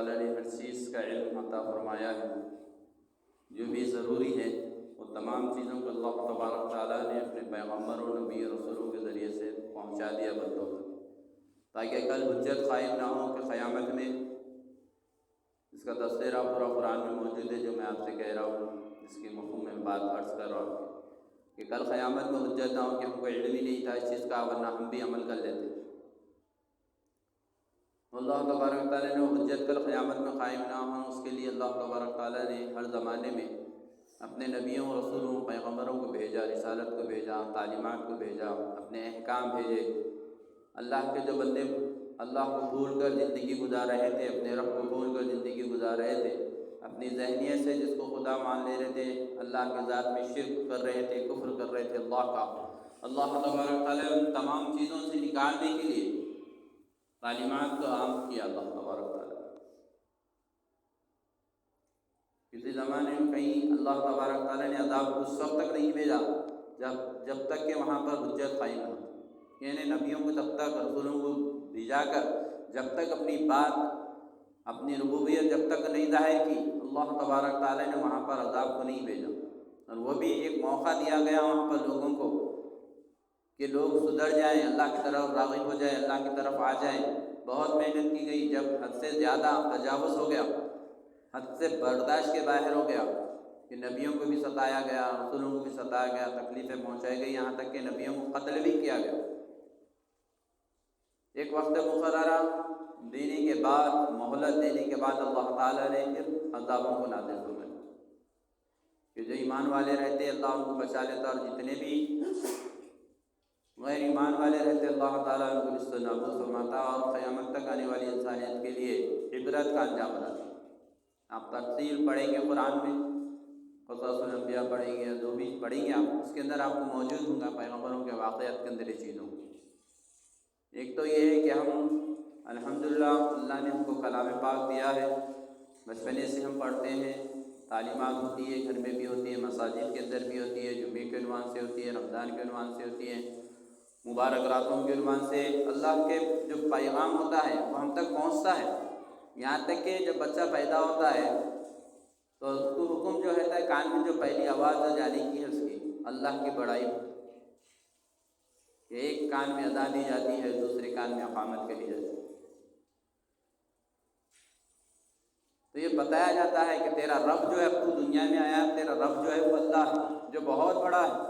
تعالیٰ نے ہر چیز کا علم عطا فرمایا ہے، جو بھی ضروری ہے وہ تمام چیزوں کو اللہ تبارک تعالیٰ نے اپنے پیغمبروں، نبی، رسولوں کے ذریعے سے پہنچا دیا بندوں تک، تاکہ کل حجت قائم نہ ہو کہ قیامت میں اس کا تذکرہ پورا قرآن میں موجود ہے، جو میں آپ سے کہہ رہا ہوں، جس کی مفہوم میں بات عرض کر رہا ہوں کہ کل قیامت میں حجت نہ ہو کہ ہم کو علم ہی نہیں تھا اس چیز کا، ورنہ ہم بھی عمل کر لیتے۔ اللہ تبارک تعالیٰ نے وہ حجت کل قیامت میں قائم نہ ہو، اس کے لیے اللہ تبارک تعالیٰ نے ہر زمانے میں اپنے نبیوں، رسولوں، پیغمبروں کو بھیجا، رسالت کو بھیجا، تعلیمات کو بھیجا، اپنے احکام بھیجے۔ اللہ کے جو بندے اللہ کو بھول کر زندگی گزار رہے تھے، اپنے رب کو بھول کر زندگی گزار رہے تھے، اپنی ذہنیت سے جس کو خدا مان لے رہے تھے، اللہ کے ذات میں شرک کر رہے تھے، کفر کر رہے تھے اللہ کا، اللہ تبارک تعالیٰ ان تمام چیزوں سے نکالنے کے لیے تعلیمات کو عام کیا اللہ تبارک تعالیٰ۔ کسی زمانے میں کہیں اللہ تبارک تعالیٰ نے عذاب کو اس وقت تک نہیں بھیجا جب تک کہ وہاں پر حجت قائم نہ ہو، یعنی نبیوں کو تب تک، رسولوں کو بھیجا کر جب تک اپنی بات، اپنی ربوبیت جب تک نہیں ظاہر کی، اللہ تبارک تعالیٰ نے وہاں پر عذاب کو نہیں بھیجا۔ اور وہ بھی ایک موقع دیا گیا وہاں پر لوگوں کو کہ لوگ سدھر جائیں، اللہ کی طرف راغب ہو جائیں، اللہ کی طرف آ جائیں۔ بہت محنت کی گئی، جب حد سے زیادہ تجاوز ہو گیا، حد سے برداشت کے باہر ہو گیا کہ نبیوں کو بھی ستایا گیا، رسولوں کو بھی ستایا گیا، تکلیفیں پہنچائی گئی، یہاں تک کہ نبیوں کو قتل بھی کیا گیا۔ ایک وقت مقررہ دینے کے بعد، مہلت دینے کے بعد اللہ تعالیٰ نے پھر عذابوں کو نازل فرمایا کہ جو ایمان والے رہتے اللہ ان کو بچا لیتا، اور جتنے بھی غیر ایمان والے رہتے اللہ تعالیٰ ان کو نصف نابود فرماتا، اور قیامت تک آنے والی انسانیت کے لیے عبرت کا انجام بناتا۔ آپ تفصیل پڑھیں گے قرآن میں، قصص الانبیاء پڑھیں گے، جو بھی پڑھیں گے آپ، اس کے اندر آپ کو موجود ہوں گا پیغمبروں کے واقعات کے اندر یہ چیزوں۔ ایک تو یہ ہے کہ ہم الحمدللہ اللہ نے ہم کو کلام پاک دیا ہے، بچپنے سے ہم پڑھتے ہیں، تعلیمات ہوتی ہے، گھر میں بھی ہوتی ہے، مساجد کے اندر بھی ہوتی ہے، جمعے کے عنوان سے ہوتی ہے، رمضان کے عنوان سے ہوتی ہے، مبارک راتوں کے عنوان سے اللہ کے جو پیغام ہوتا ہے وہ ہم تک پہنچتا ہے۔ یہاں تک کہ جب بچہ پیدا ہوتا ہے تو اس کو حکم جو ہوتا ہے، کان میں جو پہلی آواز جو جانے کی ہے اس کی اللہ کی بڑائی، کہ ایک کان میں اذان دی جاتی ہے، دوسرے کان میں اقامت کری جاتی ہے۔ تو یہ بتایا جاتا ہے کہ تیرا رب جو ہے، تو دنیا میں آیا، تیرا رب جو ہے وہ اللہ ہے، جو بہت بڑا ہے،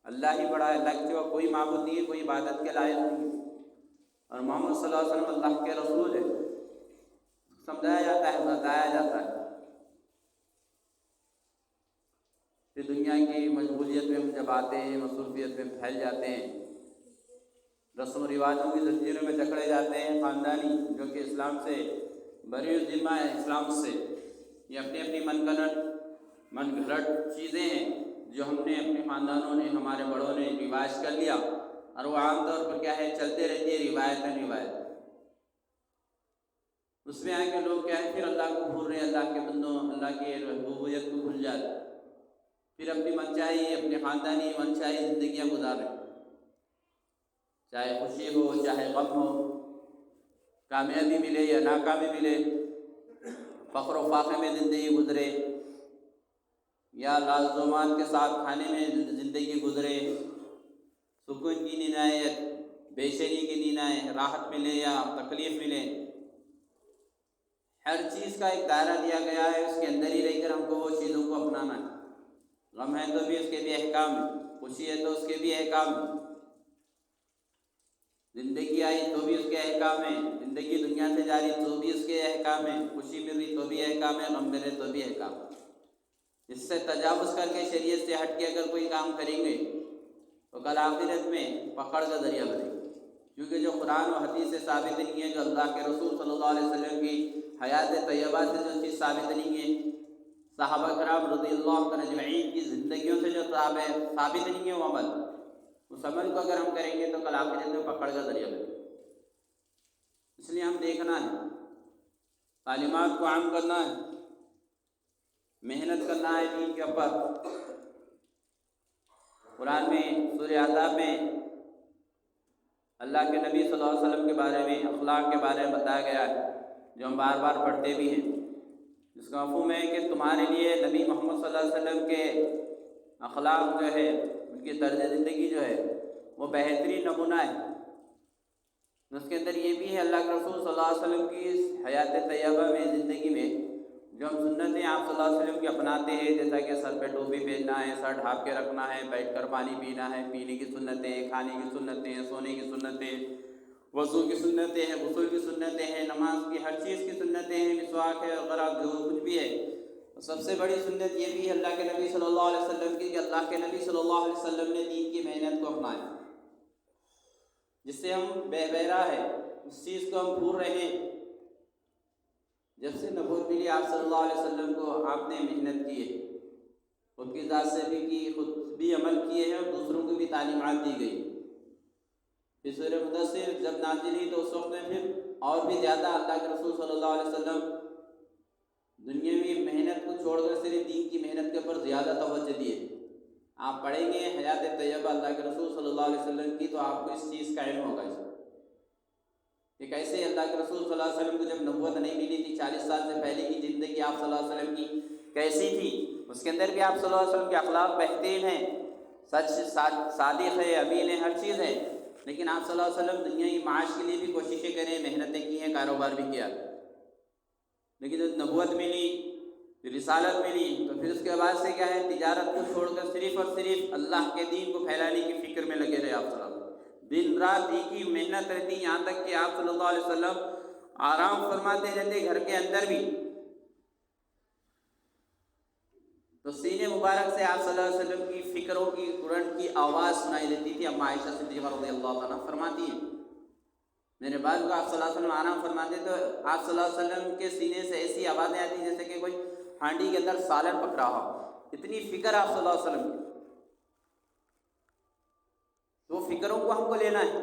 اللہ ہی بڑا ہے، اللہ کے سوا کوئی معبود نہیں ہے، کوئی عبادت کے لائق نہیں ہے، اور محمد صلی اللہ علیہ وسلم اللہ کے رسول ہے۔ سمجھایا جاتا ہے، بتایا جاتا ہے۔ پھر دنیا کی مشغولیت میں ہم جب آتے ہیں، مصروفیت میں پھیل جاتے ہیں، رسم و رواجوں کی زنجیروں میں جکڑے جاتے ہیں، خاندانی جو کہ اسلام سے بری الذمہ ہے، اسلام سے یہ اپنی اپنی من گھڑت چیزیں ہیں جو ہم نے اپنے خاندانوں نے، ہمارے بڑوں نے رواج کر لیا، اور وہ عام طور پر کیا ہے، چلتے رہتی ہے، روایت۔ اس میں آئے کہ لوگ کیا ہے، پھر اللہ کو بھول رہے ہیں، اللہ کے بندوں، اللہ کی ربوبیت کو بھول جاتے، پھر اپنی منچاہی، اپنے خاندانی منچاہی زندگیاں گزار رہے ہیں، چاہے خوشی ہو چاہے غم ہو، کامیابی ملے یا ناکامی ملے، فخر و فاخر میں زندگی گزرے یا لازمات کے ساتھ کھانے میں زندگی گزرے، سکون کی نیند آئے یا بے چینی کی نیند آئے، راحت ملے یا تکلیف ملے، ہر چیز کا ایک دائرہ دیا گیا ہے، اس کے اندر ہی رہ کر ہم کو وہ چیزوں کو اپنانا ہے۔ غم ہے تو بھی اس کے بھی احکام ہیں، خوشی ہے تو اس کے بھی احکام ہیں، زندگی آئی تو بھی اس کے احکام ہیں، زندگی دنیا سے جاری تو بھی اس کے احکام ہیں، خوشی مل رہی تو بھی احکام ہے، غم ملے تو بھی احکام ہے۔ اس سے تجاوز کر کے، شریعت سے ہٹ کے اگر کوئی کام کریں گے تو کل آخرت میں پکڑ کا ذریعہ بنے گا، کیونکہ جو قرآن و حدیث سے ثابت نہیں ہے، جو اللہ کے رسول صلی اللہ علیہ وسلم کی حیات طیبہ سے جو چیز ثابت نہیں ہے، صحابہ کرام رضی اللہ عنہ اجمعین کی زندگیوں سے جو ثابت نہیں ہے وہ عمل، اس عمل کو اگر ہم کریں گے تو کل آخرت میں پکڑ کا ذریعہ بنے گا۔ اس لیے ہم دیکھنا ہے، تعلیمات کو عام کرنا ہے، محنت کرنا ہے دین کے اوپر۔ قرآن میں سورہ احزاب میں اللہ کے نبی صلی اللہ علیہ وسلم کے بارے میں، اخلاق کے بارے میں بتایا گیا ہے جو ہم بار بار پڑھتے بھی ہیں، جس کا مفہوم ہے کہ تمہارے لیے نبی محمد صلی اللہ علیہ وسلم کے اخلاق جو ہے، ان کی طرز زندگی جو ہے وہ بہترین نمونہ ہے۔ اس کے اندر یہ بھی ہے اللہ کے رسول صلی اللہ علیہ وسلم کی حیات طیبہ میں، زندگی میں جو ہم سنتیں آپ صلی اللہ علیہ وسلم کی اپناتے ہیں، جیسا کہ سر پہ ٹوپی پہننا ہے، سر ڈھانپ کے رکھنا ہے، بیٹھ کر پانی پینا ہے، پینے کی سنتیں، کھانے کی سنتیں، سونے کی سنتیں، وضو کی سنتیں ہیں، غسل کی سنتیں ہیں، نماز کی ہر چیز کی سنتیں ہیں، مسواک ہے وغیرہ جو کچھ بھی ہے۔ سب سے بڑی سنت یہ بھی ہے اللہ کے نبی صلی اللہ علیہ وسلم کی کہ اللہ کے نبی صلی اللہ علیہ وسلم نے دین کی محنت کو اپنایا، جس سے ہم بے بہرا ہے، اس چیز کو ہم بھول رہے ہیں۔ جب سے نبوت ملی آپ صلی اللہ علیہ وسلم کو، آپ نے محنت کی ہے، خود کی ذات سے بھی کی، خود بھی عمل کیے ہیں اور دوسروں کو بھی تعلیمات دی گئی۔ پھر سورہ مدثر جب نازل ہوئی تو اس وقت میں پھر اور بھی زیادہ اللہ کے رسول صلی اللہ علیہ وسلم دنیاوی محنت کو چھوڑ کر صرف دین کی محنت کے اوپر زیادہ توجہ دیے۔ آپ پڑھیں گے حیات طیبہ اللہ کے رسول صلی اللہ علیہ وسلم کی تو آپ کو اس چیز کا علم ہوگا کہ کیسے اللہ کے رسول صلی اللہ علیہ وسلم کو جب نبوت نہیں ملی تھی، 40 سال سے پہلے کی زندگی آپ صلی اللہ علیہ وسلم کی کیسی تھی، اس کے اندر بھی آپ صلی اللہ علیہ وسلم کے اخلاق بہترین ہیں، سچ صادق ہے، امین ہے، ہر چیز ہے، لیکن آپ صلی اللہ علیہ وسلم دنیائی معاش کے لیے بھی کوششیں کریں، محنتیں کی ہیں، کاروبار بھی کیا، لیکن جب نبوت ملی، رسالت ملی تو پھر اس کے بعد سے کیا ہے، تجارت کو چھوڑ کر صرف اور صرف اللہ کے دین کو پھیلانے کی فکر میں لگے رہے آپ صلی اللہ علیہ وسلم۔ دن رات ایک ہی محنت رہتی، یہاں تک کہ آپ صلی اللہ علیہ وسلم آرام فرماتے رہتے گھر کے اندر بھی، تو سینے مبارک سے آپ صلی اللہ علیہ وسلم کی فکروں کی قرآن کی آواز سنائی دیتی تھی۔ اما عائشہ صدیقہ رضی اللہ عنہا فرماتی ہیں میرے بعد کو آپ صلی اللہ علیہ وسلم آرام فرماتے تو آپ صلی اللہ علیہ وسلم کے سینے سے ایسی آوازیں آتی جیسے کہ کوئی ہانڈی کے اندر سالن پک رہا ہو، اتنی فکر آپ صلی اللہ علیہ وسلم کی۔ تو وہ فکروں کو ہم کو لینا ہے،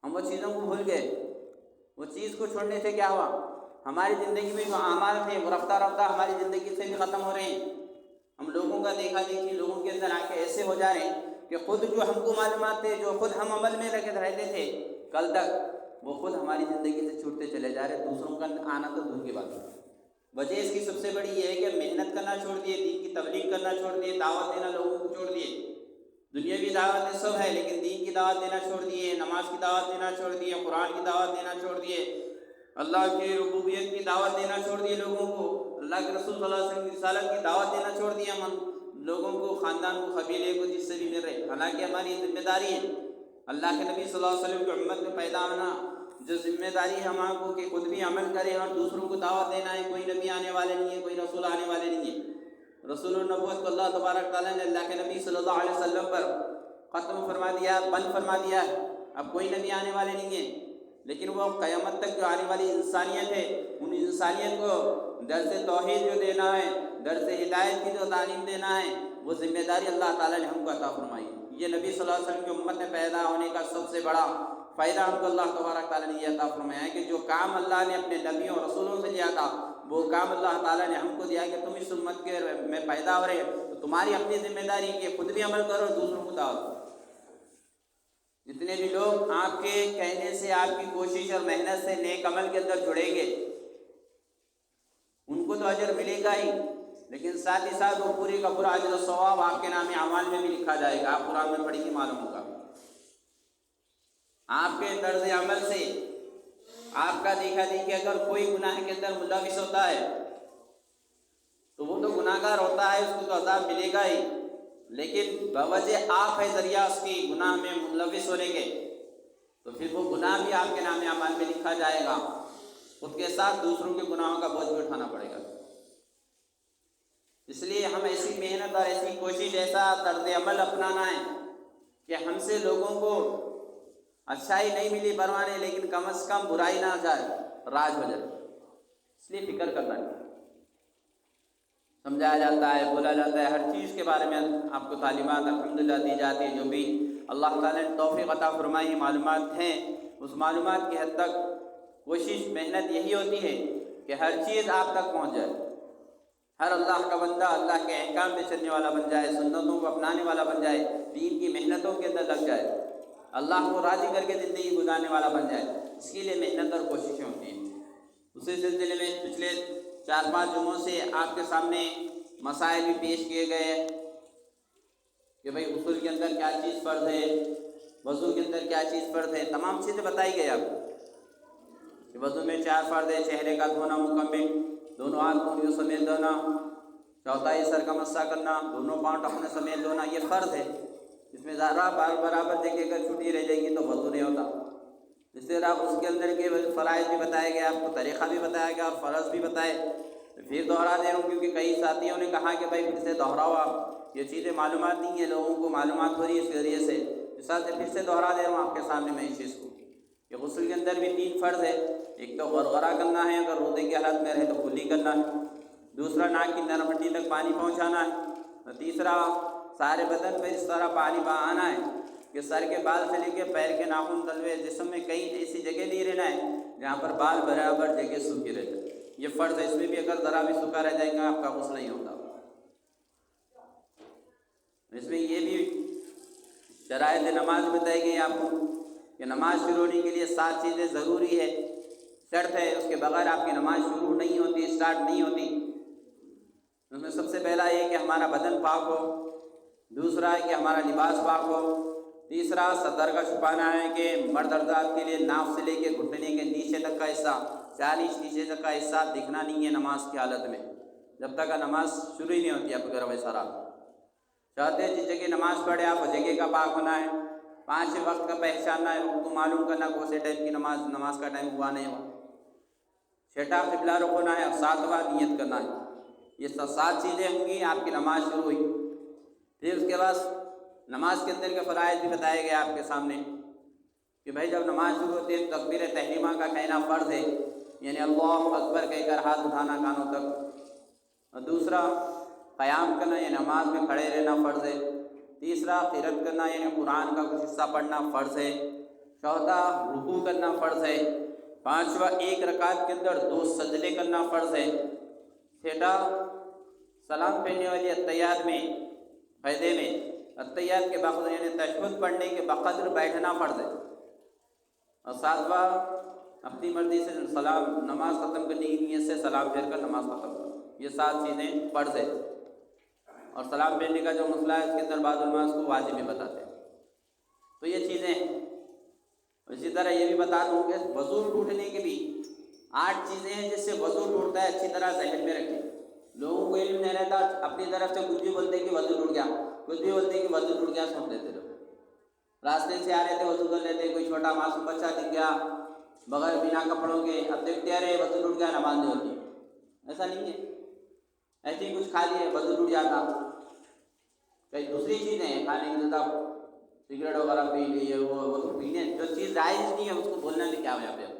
ہم وہ چیزوں کو بھول گئے، وہ چیز کو چھوڑنے سے کیا ہوا، ہماری زندگی میں جو اعمال تھے وہ رفتہ رفتہ ہماری زندگی سے بھی ختم ہو رہے ہیں۔ ہم لوگوں کا دیکھا دیکھی لوگوں کے اندر آ کے ایسے ہو جا رہے ہیں کہ خود جو ہم کو معلومات تھے، جو خود ہم عمل میں لگے رہتے تھے کل تک، وہ خود ہماری زندگی سے چھوٹتے چلے جا رہے، دوسروں کا آنا تو دور کی بات ہے۔ وجہ اس کی سب سے بڑی یہ ہے کہ محنت کرنا چھوڑ دیے، دین کی تبلیغ کرنا چھوڑ دیے، دعوت دینا لوگوں کو چھوڑ دیے۔ دنیاوی دعوتیں سب ہے لیکن دین کی دعوت دینا چھوڑ دیے، نماز کی دعوت دینا چھوڑ دیے، قرآن کی دعوت دینا چھوڑ دیے، اللہ کی ربوبیت کی دعوت دینا چھوڑ دیے لوگوں کو، اللہ کے رسول صلی اللہ علیہ وسلم کی رسالت کی دعوت دینا چھوڑ دیا ہم لوگوں کو، خاندان کو، قبیلے کو، جس سے بھی مل رہے۔ حالانکہ ہماری ذمہ داری ہے اللہ کے نبی صلی اللہ علیہ وسلم کی امت میں پیدا ہونا، جو ذمہ داری ہے ہم کو کہ خود بھی عمل کریں اور دوسروں کو دعوت دینا ہے۔ کوئی نبی آنے والے نہیں ہے، کوئی رسول آنے والے نہیں ہے۔ رسول النبوت کو اللہ تبارک تعالیٰ نے اللہ کے نبی صلی اللہ علیہ وسلم پر ختم فرما دیا، بند فرما دیا، اب کوئی نبی آنے والے نہیں ہیں۔ لیکن وہ قیامت تک جو آنے والی انسانیت ہے، ان انسانیت کو درس توحید جو دینا ہے، درس ہدایت کی جو تعلیم دینا ہے، وہ ذمہ داری اللہ تعالیٰ نے ہم کو عطا فرمائی۔ یہ نبی صلی اللہ علیہ وسلم کی امت میں پیدا ہونے کا سب سے بڑا فائدہ ہم کو اللہ تبارک تعالیٰ نے یہ عطا فرمایا ہے کہ جو کام اللہ نے اپنے نبیوں اور رسولوں سے لیا تھا، وہ کام اللہ تعالیٰ نے ہم کو دیا کہ تم اس امت کے میں پیدا ہو رہے تو تمہاری اپنی ذمہ داری کہ خود بھی عمل کرو، دوسروں کو دعوت دو۔ جتنے بھی لوگ آپ کے کہنے سے، آپ کی کوشش اور محنت سے نیک عمل کے اندر جڑیں گے، ان کو تو اجر ملے گا ہی، لیکن ساتھ ہی ساتھ وہ پوری کا پورا اجر و ثواب آپ کے نام اعمال میں بھی لکھا جائے گا۔ آپ قرآن میں پڑھی کے معلوم ہوگا، آپ کے طرز عمل سے، آپ کا دیکھا دیکھی اگر کوئی گناہ کے اندر ملوث ہوتا ہے تو وہ تو گناہ گار ہوتا ہے، اس کو تو عذاب ملے گا ہی، لیکن بوجہ آپ ہے ذریعہ اس کی گناہ میں ملوث ہونے کے، تو پھر وہ گناہ بھی آپ کے نام اعمال میں لکھا جائے گا، خود کے ساتھ دوسروں کے گناہوں کا بوجھ بھی اٹھانا پڑے گا۔ اس لیے ہم ایسی محنت اور ایسی کوشش، ایسا طرز عمل اپنانا ہے کہ ہم سے لوگوں کو اچھائی نہیں ملی پرواہ نہیں، لیکن کم از کم برائی نہ جائے، راج ہو جائے۔ اس لیے فکر کرنا ہے، سمجھایا جاتا ہے، بولا جاتا ہے، ہر چیز کے بارے میں آپ کو تعلیمات الحمدللہ دی جاتی ہے۔ جو بھی اللہ تعالیٰ نے توفیق عطا فرمائی معلومات ہیں، اس معلومات کی حد تک کوشش محنت یہی ہوتی ہے کہ ہر چیز آپ تک پہنچ جائے، ہر اللہ کا بندہ اللہ کے احکام پہ چلنے والا بن جائے، سنتوں کو اپنانے والا بن جائے، دین کی محنتوں کے اندر لگ جائے، اللہ کو راضی کر کے زندگی گزارنے والا بن جائے۔ اس کے لیے محنت اور کوششیں ہوتی ہیں۔ اسی سلسلے میں پچھلے 4-5 جمعوں سے آپ کے سامنے مسائل بھی پیش کیے گئے کہ بھئی غسل کے اندر کیا چیز فرض ہے، وضو کے اندر کیا چیز فرض ہے، تمام چیزیں بتائی گئی آپ کو کہ وضو میں 4 فرض ہے: چہرے کا دھونا مکمل، دونوں ہاتھ انگلیوں سمیت دھونا، چوتھائی سر کا مسح کرنا، دونوں پاؤں ٹخنے سمیت دھونا، یہ فرض ہے۔ اس میں ذرا برابر جگہ اگر چھٹی رہ جائے گی تو وضو نہیں ہوتا۔ اس طرح اس کے اندر کے فرائض بھی بتائے گئے، آپ کو طریقہ بھی بتایا گیا اور فرض بھی بتائے۔ پھر دوہرا دے رہا ہوں کیونکہ کئی ساتھیوں نے کہا کہ بھائی پھر سے دوہراؤ، آپ یہ چیزیں معلومات نہیں ہیں، لوگوں کو معلومات ہو رہی ہے اس ذریعے سے، اس سے پھر سے دوہرا دے رہا ہوں آپ کے سامنے میں اس چیز کو کہ غسل کے اندر بھی 3 فرض ہے۔ ایک تو غرغرہ کرنا ہے، اگر روزے کی حالت میں رہے تو کلی کرنا ہے، دوسرا ناک کی نرم ہڈی تک پانی پہنچانا ہے، اور تیسرا سارے بدن پہ اس طرح پانی بہانا ہے کہ سر کے بال سے لے کے پیر کے ناخن تلوے جسم میں کہیں ایسی جگہ نہیں رہنا ہے جہاں پر بال برابر جگہ سوکھی رہ جائے، یہ فرض ہے۔ اس میں بھی اگر ذرا بھی سوکھا رہ جائے گا آپ کا غسل نہیں ہوتا۔ اس میں یہ بھی شرائط نماز بتائی گئی آپ کو کہ نماز شروع ہونے کے لیے 7 چیزیں ضروری ہے، شرط ہے، اس کے بغیر آپ کی نماز شروع نہیں ہوتی، اسٹارٹ نہیں ہوتی۔ اس میں سب سے پہلا یہ کہ ہمارا بدن پاک ہو، دوسرا ہے کہ ہمارا لباس پاک ہو، تیسرا سطر کا چھپانا ہے کہ مرد حضرات کے لیے ناف سے لے کے گھٹنے کے نیچے تک کا حصہ، 4 انچ نیچے تک کا حصہ دکھنا نہیں ہے نماز کی حالت میں، جب تک نماز شروع ہی نہیں ہوتی آپ اگر ویسا رہا۔ چاہتے ہیں جس جگہ نماز پڑھے آپ جگہ کا پاک ہونا ہے، 5 وقت کا پہچاننا ہے، وقت کو معلوم کرنا کون سے ٹائم کی نماز کا ٹائم ہوا نہیں ہوا، 6 قبلہ رخ ہونا ہے، اور 7واں نیت کرنا ہے۔ یہ 7 چیزیں ہوں گی آپ کی نماز شروع ہوئی۔ پھر اس کے بعد نماز کے اندر کے فرائض بھی بتائے گئے آپ کے سامنے کہ بھائی جب نماز شروع ہوتی ہے تکبیر تحریمہ کا کہنا فرض ہے، یعنی اللہ اکبر کہہ کر ہاتھ اٹھانا کانوں تک، اور دوسرا قیام کرنا یعنی نماز میں کھڑے رہنا فرض ہے، تیسرا قرات کرنا یعنی قرآن کا کچھ حصہ پڑھنا فرض ہے، چوتھا رکوع کرنا فرض ہے، پانچواں 1 رکعت کے اندر 2 سجدے کرنا فرض ہے، چھٹا سلام پھیرنے والی اتحیات میں فائدے میں اتحیات کے بقدر یعنی تشہد پڑھنے کے بقدر بیٹھنا فرض ہے، اور 7واں اپنی مرضی سے سلام نماز ختم کرنے کی نیت سے سلام پھیر کر نماز ختم کرنا، یہ 7 چیزیں فرض ہے۔ اور سلام پھیرنے کا جو مسئلہ ہے اس کے اندر بعض علماء اس کو واجب بھی بتاتے ہیں۔ تو یہ چیزیں ہیں۔ اسی طرح یہ بھی بتا دوں کہ وضو ٹوٹنے کی بھی 8 چیزیں ہیں جس سے وضو ٹوٹتا ہے، اچھی طرح ذہن میں رکھیں۔ لوگوں کو علم نہیں رہتا، اپنی طرف سے کچھ بھی بولتے کہ وضو ٹوٹ گیا، کچھ بھی بولتے کہ وضو ٹوٹ گیا، سن لیتے لوگ۔ راستے سے آ رہے تھے وضو کر لیتے، کوئی چھوٹا معصوم بچہ دکھ گیا بغیر بنا کپڑوں کے، اب دیکھتے آ رہے وضو ٹوٹ گیا، نماز نہیں ہوتی، ایسا نہیں ہے۔ ایسے ہی کچھ کھا لیے وضو ٹوٹ جاتا، کئی دوسری چیزیں ہیں کھانے کی، جیسا سگریٹ وغیرہ پی لی ہے، وہ تو پینے جو چیز جائز نہیں ہے اس کو بولنے میں کیا ہو جاتا ہے،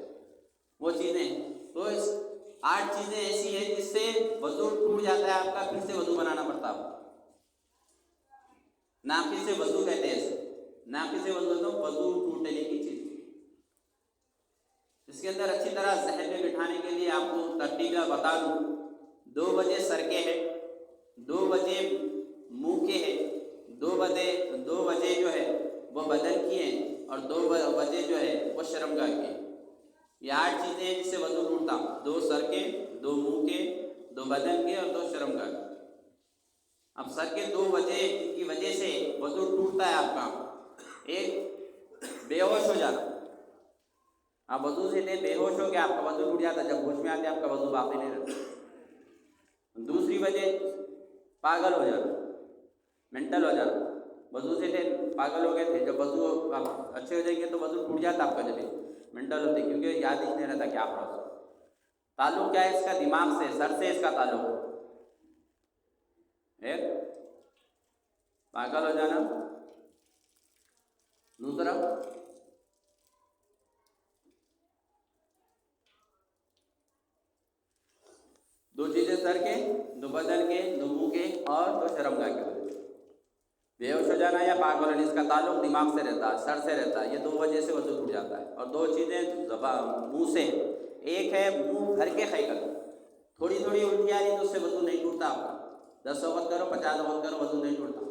وہ چیزیں۔ تو اس 8 چیزیں ایسی ہیں جس سے وضو ٹوٹ جاتا ہے آپ کا، پھر سے وضو بنانا پڑتا ہے۔ ناقص وضو کہتے ہیں اسے، ناقص وضو تو وضو ٹوٹنے کی چیز۔ اس کے اندر اچھی طرح ذہن میں بٹھانے کے لیے آپ کو ترتیب بتا دوں، 2 بجے سر کے ہیں، 2 بجے منہ کے ہیں، 2 بجے جو ہے وہ بدن کی ہیں، اور 2 بجے جو ہے وہ شرمگاہ کی ہیں۔ یہ 8 چیزیں ہیں جس سے وضو ٹوٹتا، 2 سر کے، 2 منہ کے، 2 بدن کے، اور 2 شرمگاہ کے۔ اب سر کے 2 بجے کی وجہ سے وضو ٹوٹتا ہے آپ کا، ایک بے ہوش ہو جانا، آپ وضو سے بے ہوش ہو کے آپ کا وضو ٹوٹ جاتا ہے، جب ہوش میں آتے آپ کا وضو باقی نہیں رہتا۔ دوسری وجہ پاگل ہو جانا، مینٹل ہو جانا، وضو سے پاگل ہو گئے تھے، جب وضو اچھے ہو جائیں گے تو وضو ٹوٹ جاتا آپ کا، جب مینٹل ہوتے کیونکہ یاد ہی نہیں رہتا کیا پڑھا۔ تعلق کیا ہے اس کا؟ دماغ سے، سر سے اس کا تعلق ہے۔ ایک پاگل ہو جانا، دوسرا دو چیزیں سر کے، 2 بدن کے، 2 منہ کے، اور 2 شرمگاہ کے وجہ سے بے ہوش ہو جانا یا پاگل ہونا، اس کا تعلق دماغ سے رہتا ہے، سر سے رہتا ہے، یہ 2 وجہ سے وضو ٹوٹ جاتا ہے۔ اور 2 چیزیں منہ سے، ایک ہے منہ بھر کے کھائی کر، تھوڑی تھوڑی الٹی آ رہی تو اس سے وضو نہیں ٹوٹتا آپ کا، 10 وقت کرو 50 وقت کرو وضو نہیں ٹوٹتا۔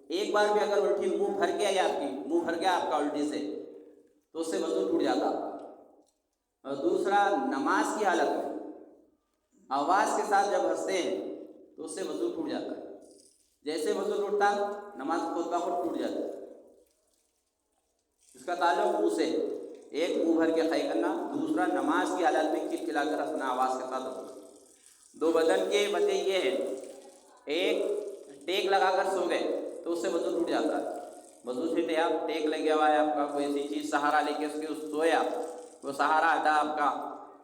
ایک بار بھی اگر الٹی منہ بھر کے آئی آپ کی، منہ بھر گیا آپ کا الٹی سے، تو اس سے وضو ٹوٹ جاتا۔ اور دوسرا نماز کی حالت میں، آواز کے ساتھ جب ہنستے ہیں تو اس سے وضو ٹوٹ جاتا ہے. جیسے وضو ٹوٹتا نماز خود بخود ٹوٹ جاتا ہے. اس کا تعلق منہ سے، ایک منہ بھر کے خی کرنا، دوسرا نماز کی حالت میں کھلکھلا کر ہنسنا آواز کے ساتھ ہنسنا. دو بدن کے وجہ یہ ہے، ایک ٹیک لگا کر سو گئے تو اس سے وضو ٹوٹ جاتا ہے. وضو سے ٹیک لگا ہوا ہے آپ کا، کوئی ایسی چیز سہارا لے کے اس کے سویا، وہ سہارا ہٹا آپ کا،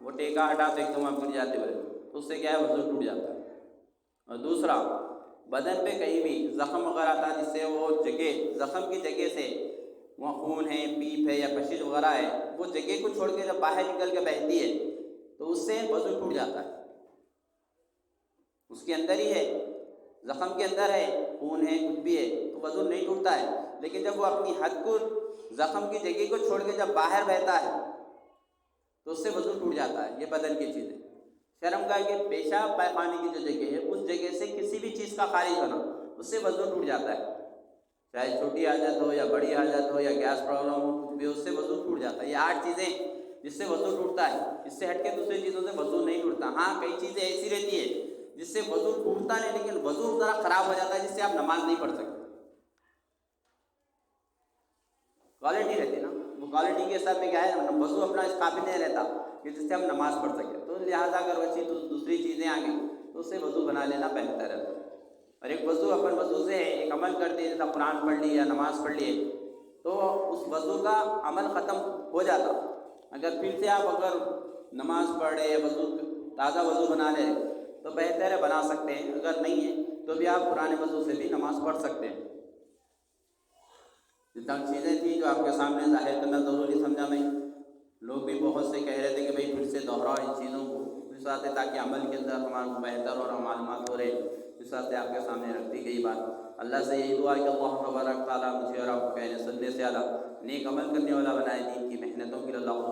وہ ٹیکا ہٹا تو ایک دم آپ گر جاتے ہوئے، تو اس سے کیا ہے وضو ٹوٹ جاتا ہے. اور دوسرا بدن پہ کہیں بھی زخم وغیرہ آتا ہے جس سے وہ جگہ، زخم کی جگہ سے وہ خون ہے، پیپ ہے یا کشش وغیرہ ہے، وہ جگہ کو چھوڑ کے جب باہر نکل کے بہتی ہے تو اس سے وضو ٹوٹ جاتا ہے. اس کے اندر ہی ہے، زخم کے اندر ہے، خون ہے، کچھ بھی ہے تو وضو نہیں ٹوٹتا ہے. لیکن جب وہ اپنی حد کو، زخم کی جگہ کو چھوڑ کے جب باہر بہتا ہے تو اس سے وضو ٹوٹ جاتا ہے. یہ بدن کی چیز ہے. شرمگاہ کے پیشاب پیخانے کی جو جگہ ہے اس جگہ سے کسی بھی چیز کا خارج ہونا، اس سے وضو ٹوٹ جاتا ہے. چاہے چھوٹی حاجت ہو یا بڑی حاجت ہو یا گیس پرابلم ہو، کچھ بھی، اس سے وضو ٹوٹ جاتا ہے. یہ 8 چیزیں جس سے وضو ٹوٹتا ہے. اس سے ہٹ کے دوسری چیزوں سے وضو نہیں ٹوٹتا. ہاں کئی چیزیں ایسی رہتی ہے جس سے وضو ٹوٹتا نہیں، لیکن وضو ذرا خراب ہو جاتا ہے جس سے آپ نماز نہیں پڑھ سکتے. کوالٹی رہتی ہے نا، وہ کوالٹی کے حساب میں کیا ہے، وضو اپنا اس قابل نہیں رہتا کہ جس سے ہم نماز پڑھ سکیں. تو لہٰذا اگر ویسی دوسری چیزیں آ گئی تو اس سے وضو بنا لینا بہتر ہے. اور ایک وضو اپن وضو سے ایک عمل کرتے ہیں، جیسا قرآن پڑھ لی یا نماز پڑھ لیے تو اس وضو کا عمل ختم ہو جاتا. اگر پھر سے آپ اگر نماز پڑھ رہے یا وضو تازہ وضو بنا لے تو بہتر ہے، بنا سکتے ہیں. اگر نہیں ہے تو بھی آپ پرانے وضو سے بھی نماز پڑھ سکتے ہیں. جتنا چیزیں تھیں جو آپ کے سامنے ظاہر کرنا ضروری سمجھا میں. لوگ بھی بہت سے کہہ رہے تھے کہ بھئی پھر سے دہراؤ ان چیزوں کو، اس واسطے سے تاکہ عمل کے اندر ہمارا بہتر اور معلومات ہو رہے، اس واسطے آپ کے سامنے رکھ دی گئی بات. اللہ سے یہی دعا ہے کہ اللہ تبارک تعالیٰ مجھے اور آپ کو کہنے سننے سے اعلیٰ نیک عمل کرنے والا بنائے، دین کی محنتوں کے لیے اللہ